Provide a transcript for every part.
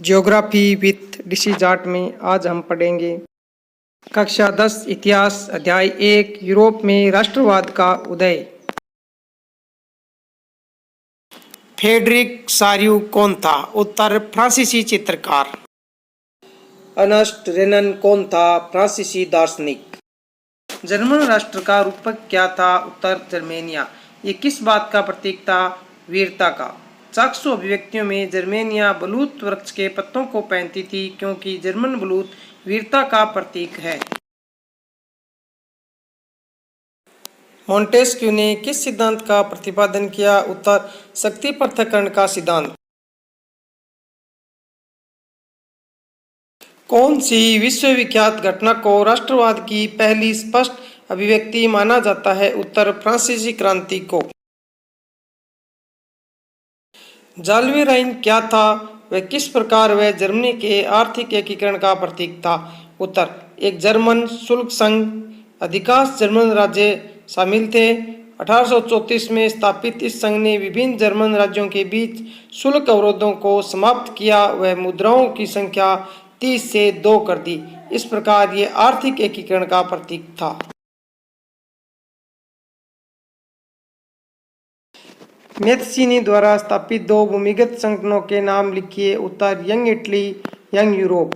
Geography with DC Jat में आज हम पढ़ेंगे कक्षा 10 इतिहास अध्याय 1 यूरोप में राष्ट्रवाद का उदय। फ्रेडरिक सार्यू कौन था? उत्तर फ्रांसीसी चित्रकार। अर्नेस्ट रेनन कौन था? फ्रांसीसी दार्शनिक। जर्मन राष्ट्र का रूपक क्या था? उत्तर जर्मेनिया। ये किस बात का प्रतीक था? वीरता का। चाकसू अभिव्यक्तियों में जर्मेनिया बलूत वृक्ष के पत्तों को पहनती थी क्योंकि जर्मन बलूत वीरता का प्रतीक है। मोंटेस्क्यू ने किस सिद्धांत का प्रतिपादन किया? उत्तर शक्ति पृथक्करण का सिद्धांत। कौन सी विश्वविख्यात घटना को राष्ट्रवाद की पहली स्पष्ट अभिव्यक्ति माना जाता है? उत्तर फ्रांसीसी क्रांति को। जाल्वे राइन क्या था? वह किस प्रकार वह जर्मनी के आर्थिक एकीकरण का प्रतीक था? उत्तर एक जर्मन शुल्क संघ। अधिकांश जर्मन राज्य शामिल थे। 1834 में स्थापित इस संघ ने विभिन्न जर्मन राज्यों के बीच शुल्क अवरोधों को समाप्त किया। वह मुद्राओं की संख्या 30 से 2 कर दी। इस प्रकार ये आर्थिक एकीकरण का प्रतीक था। मैत्सिनी द्वारा स्थापित 2 भूमिगत संगठनों के नाम लिखिए। उत्तर यंग इटली, यंग यूरोप।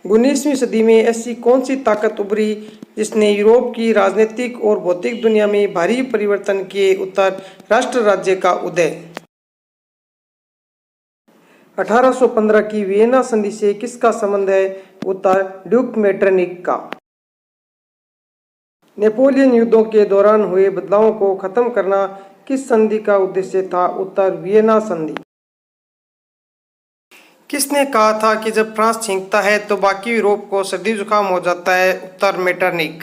19वीं सदी में ऐसी कौन सी ताकत उभरी जिसने यूरोप की राजनीतिक और भौतिक दुनिया में भारी परिवर्तन किए? उत्तर राष्ट्र राज्य का उदय। 1815 की वियना संधि से किसका संबंध है? उत्तर ड्यूक मेटरनिक का। नेपोलियन युद्धों के दौरान हुए बदलावों को खत्म करना किस संधि का उद्देश्य था? उत्तर वियना संधि। किसने कहा था कि जब फ्रांस छींकता है तो बाकी यूरोप को सर्दी जुकाम हो जाता है? उत्तर मेटरनिक।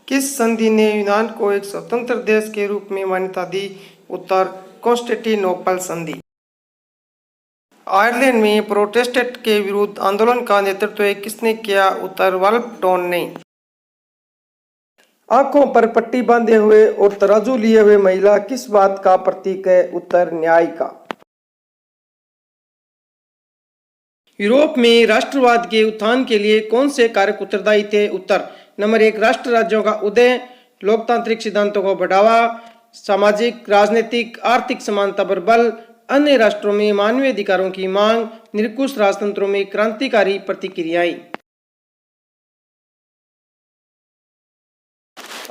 किस संधि ने यूनान को एक स्वतंत्र देश के रूप में मान्यता दी? उत्तर कॉन्स्टेंटिनोपल संधि। आयरलैंड में प्रोटेस्टेंट के विरुद्ध आंदोलन का नेतृत्व किसने किया? उत्तर वाल्फ टोन ने। आंखों पर पट्टी बांधे हुए और तराजू लिए हुए महिला किस बात का प्रतीक है? उत्तर न्याय का। यूरोप में राष्ट्रवाद के उत्थान के लिए कौन से कारक उत्तरदायी थे? उत्तर नंबर 1 राष्ट्र राज्यों का उदय, लोकतांत्रिक सिद्धांतों को बढ़ावा, सामाजिक राजनीतिक आर्थिक समानता पर बल, अन्य राष्ट्रों में मानवीय अधिकारों की मांग, निरंकुश राजतंत्रों में क्रांतिकारी प्रतिक्रियाएं।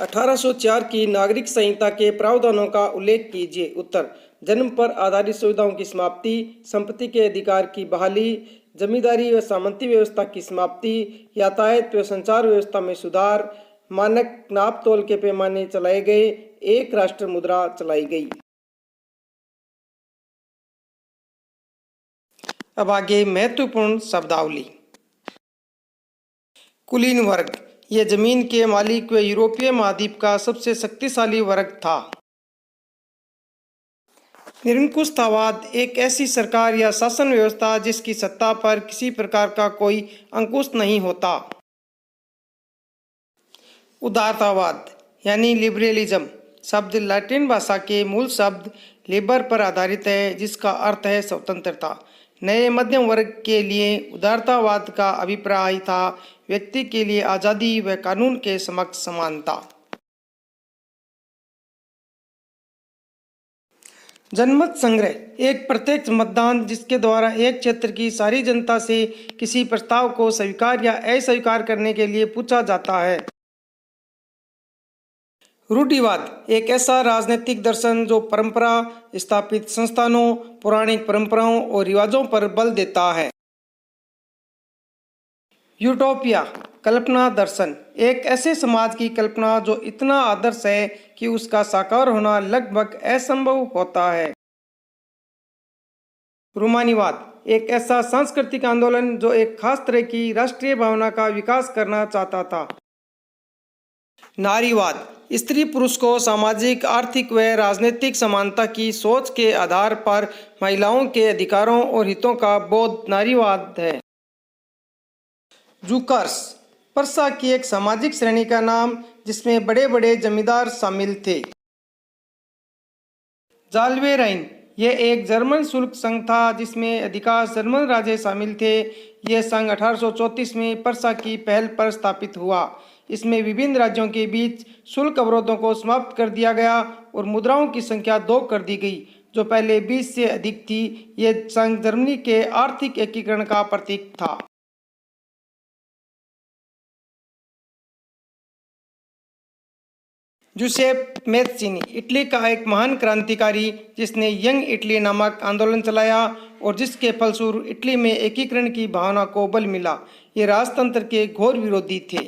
1804 की नागरिक संहिता के प्रावधानों का उल्लेख कीजिए। उत्तर जन्म पर आधारित सुविधाओं की समाप्ति, संपत्ति के अधिकार की बहाली, जमींदारी व सामंती व्यवस्था की समाप्ति, यातायात व संचार व्यवस्था में सुधार, मानक नाप तोल के पैमाने चलाए गए, एक राष्ट्र मुद्रा चलाई गई। अब आगे महत्वपूर्ण शब्दावली। कुलीन वर्ग, यह जमीन के मालिक व यूरोपीय महाद्वीप का सबसे शक्तिशाली वर्ग था। निरंकुशतावाद, एक ऐसी सरकार या शासन व्यवस्था जिसकी सत्ता पर किसी प्रकार का कोई अंकुश नहीं होता। उदारतावाद यानी लिबरलिज्म, शब्द लैटिन भाषा के मूल शब्द लिबर पर आधारित है जिसका अर्थ है स्वतंत्रता। नए मध्यम वर्ग के लिए उदारतावाद का अभिप्राय था व्यक्ति के लिए आज़ादी व कानून के समक्ष समानता। जनमत संग्रह, एक प्रत्यक्ष मतदान जिसके द्वारा एक क्षेत्र की सारी जनता से किसी प्रस्ताव को स्वीकार या अस्वीकार करने के लिए पूछा जाता है। रूढ़िवाद, एक ऐसा राजनीतिक दर्शन जो परंपरा स्थापित संस्थानों, पौराणिक परंपराओं और रिवाजों पर बल देता है। यूटोपिया, कल्पना दर्शन, एक ऐसे समाज की कल्पना जो इतना आदर्श है कि उसका साकार होना लगभग असंभव होता है। रूमानीवाद, एक ऐसा सांस्कृतिक आंदोलन जो एक खास तरह की राष्ट्रीय भावना का विकास करना चाहता था। नारीवाद, स्त्री पुरुष को सामाजिक, आर्थिक व राजनीतिक समानता की सोच के आधार पर महिलाओं के अधिकारों और हितों का बोध नारीवाद है। जूकर्स, पर्सा की एक सामाजिक श्रेणी का नाम जिसमें बड़े बड़े जमींदार शामिल थे। जाल्वे राइन, यह एक जर्मन शुल्क संघ था जिसमें अधिकांश जर्मन राज्य शामिल थे। यह संघ 1834 में पर्सा की पहल पर स्थापित हुआ। इसमें विभिन्न राज्यों के बीच शुल्क अवरोधों को समाप्त कर दिया गया और मुद्राओं की संख्या 2 कर दी गई, जो पहले 20 से अधिक थी। यह संघ जर्मनी के आर्थिक एकीकरण का प्रतीक था। जूसेप मैत्सिनी इटली का एक महान क्रांतिकारी जिसने यंग इटली नामक आंदोलन चलाया और जिसके फलस्वरूप इटली में एकीकरण की भावना को बल मिला। ये राजतंत्र के घोर विरोधी थे।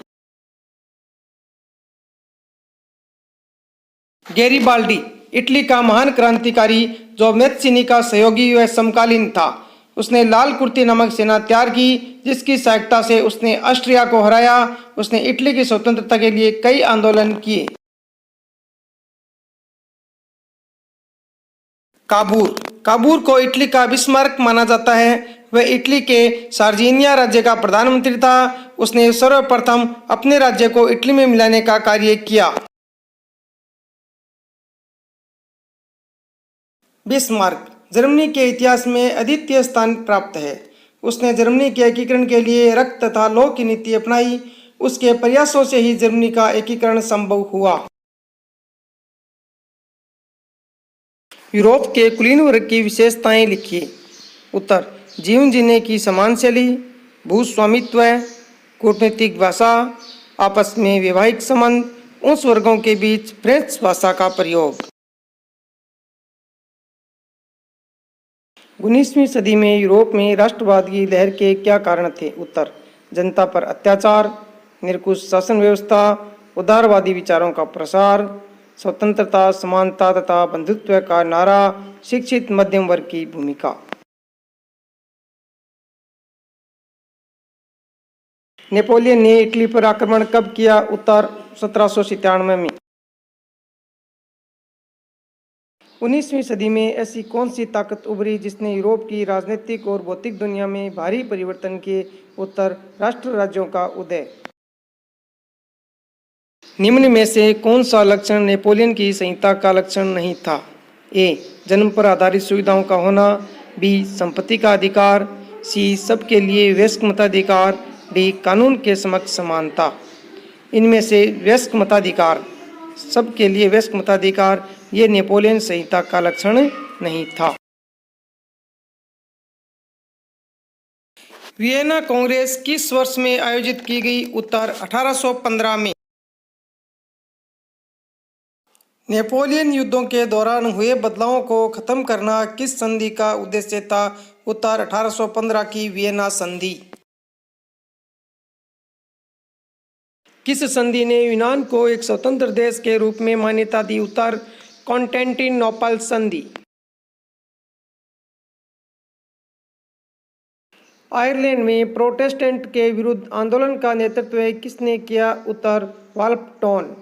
गैरिबाल्डी इटली का महान क्रांतिकारी जो मैत्सिनी का सहयोगी व समकालीन था। उसने लाल कुर्ती नामक सेना तैयार की जिसकी सहायता से उसने ऑस्ट्रिया को हराया। उसने इटली की स्वतंत्रता के लिए कई आंदोलन किए। काबूर को इटली का बिस्मार्क माना जाता है। वह इटली के सार्डिनिया राज्य का प्रधानमंत्री था। उसने सर्वप्रथम अपने राज्य को इटली में मिलाने का कार्य किया। बिस्मार्क जर्मनी के इतिहास में अद्वितीय स्थान प्राप्त है। उसने जर्मनी के एकीकरण के लिए रक्त तथा लौह की नीति अपनाई। उसके प्रयासों से ही जर्मनी का एकीकरण संभव हुआ। यूरोप के कुलीन वर्ग की विशेषताएं लिखिए। उत्तर, जीवन जीने की समान शैली, भूस्वामित्व, कूटनीतिक भाषा, आपस में वैवाहिक संबंध, उस वर्गों के बीच फ्रेंच भाषा का प्रयोग। 19वीं सदी में यूरोप में राष्ट्रवाद की लहर के क्या कारण थे? उत्तर, जनता पर अत्याचार, निरंकुश शासन व्यवस्था, उदारवादी विचारों का प्रसार, स्वतंत्रता, समानता तथा बंधुत्व का नारा, शिक्षित मध्यम वर्ग की भूमिका। नेपोलियन ने इटली पर आक्रमण कब किया? उत्तर, 1797 में। 19वीं सदी में ऐसी कौन सी ताकत उभरी जिसने यूरोप की राजनीतिक और भौतिक दुनिया में भारी परिवर्तन किए? उत्तर, राष्ट्र राज्यों का उदय। निम्न में से कौन सा लक्षण नेपोलियन की संहिता का लक्षण नहीं था? ए, जन्म पर आधारित सुविधाओं का होना, बी, संपत्ति का अधिकार, सी, सबके लिए वयस्क मताधिकार, डी, कानून के समक्ष समानता। इनमें से वयस्क मताधिकार, सबके लिए वयस्क मताधिकार, ये नेपोलियन संहिता का लक्षण नहीं था। वियना कांग्रेस किस वर्ष में आयोजित की गई? उत्तर, 1815 में। नेपोलियन युद्धों के दौरान हुए बदलावों को खत्म करना किस संधि का उद्देश्य था? उत्तर, 1815 की वियना संधि। किस संधि ने यूनान को एक स्वतंत्र देश के रूप में मान्यता दी? उत्तर, कॉन्स्टेंटिनोपल संधि। आयरलैंड में प्रोटेस्टेंट के विरुद्ध आंदोलन का नेतृत्व किसने किया? उत्तर, वाल्फटोन।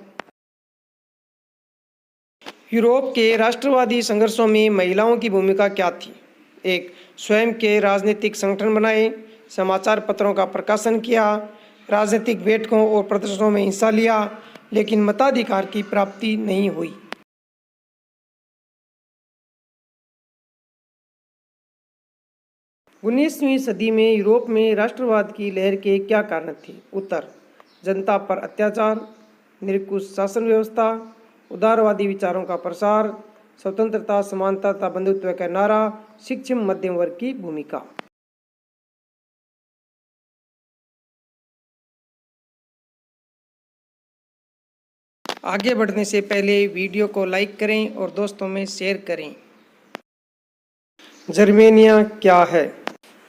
यूरोप के राष्ट्रवादी संघर्षों में महिलाओं की भूमिका क्या थी? एक, स्वयं के राजनीतिक संगठन बनाए, समाचार पत्रों का प्रकाशन किया, राजनीतिक बैठकों और प्रदर्शनों में हिस्सा लिया, लेकिन मताधिकार की प्राप्ति नहीं हुई। उन्नीसवीं सदी में यूरोप में राष्ट्रवाद की लहर के क्या कारण थे? उत्तर, जनता पर अत्याचार, निरंकुश शासन व्यवस्था, उदारवादी विचारों का प्रसार, स्वतंत्रता, समानता तथा बंधुत्व का नारा, शिक्षित मध्यम वर्ग की भूमिका। आगे बढ़ने से पहले वीडियो को लाइक करें और दोस्तों में शेयर करें। जर्मेनिया क्या है?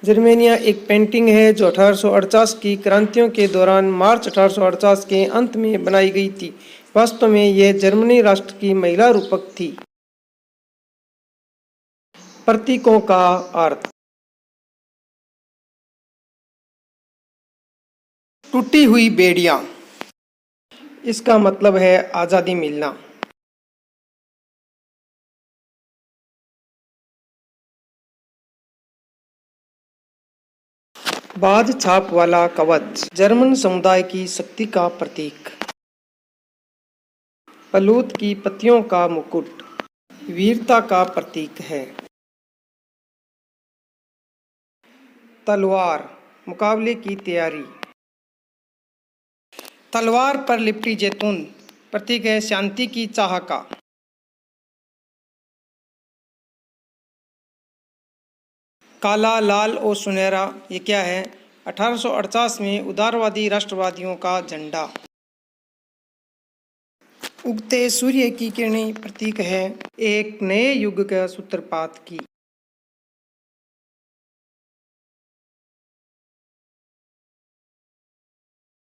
जर्मेनिया एक पेंटिंग है जो 1848 की क्रांतियों के दौरान मार्च 1848 के अंत में बनाई गई थी। वास्तव में यह जर्मनी राष्ट्र की महिला रूपक थी। प्रतीकों का अर्थ। टूटी हुई बेड़ियां, इसका मतलब है आजादी मिलना। बाज छाप वाला कवच, जर्मन समुदाय की शक्ति का प्रतीक। बलूत की पत्तियों का मुकुट, वीरता का प्रतीक है। तलवार, मुकाबले की तैयारी। तलवार पर लिपटी जैतून, प्रतीक है शांति की चाह का। काला, लाल और सुनहरा, ये क्या है? 1848 में उदारवादी राष्ट्रवादियों का झंडा। उगते सूर्य की किरणें, प्रतीक है एक नए युग का सूत्रपात की।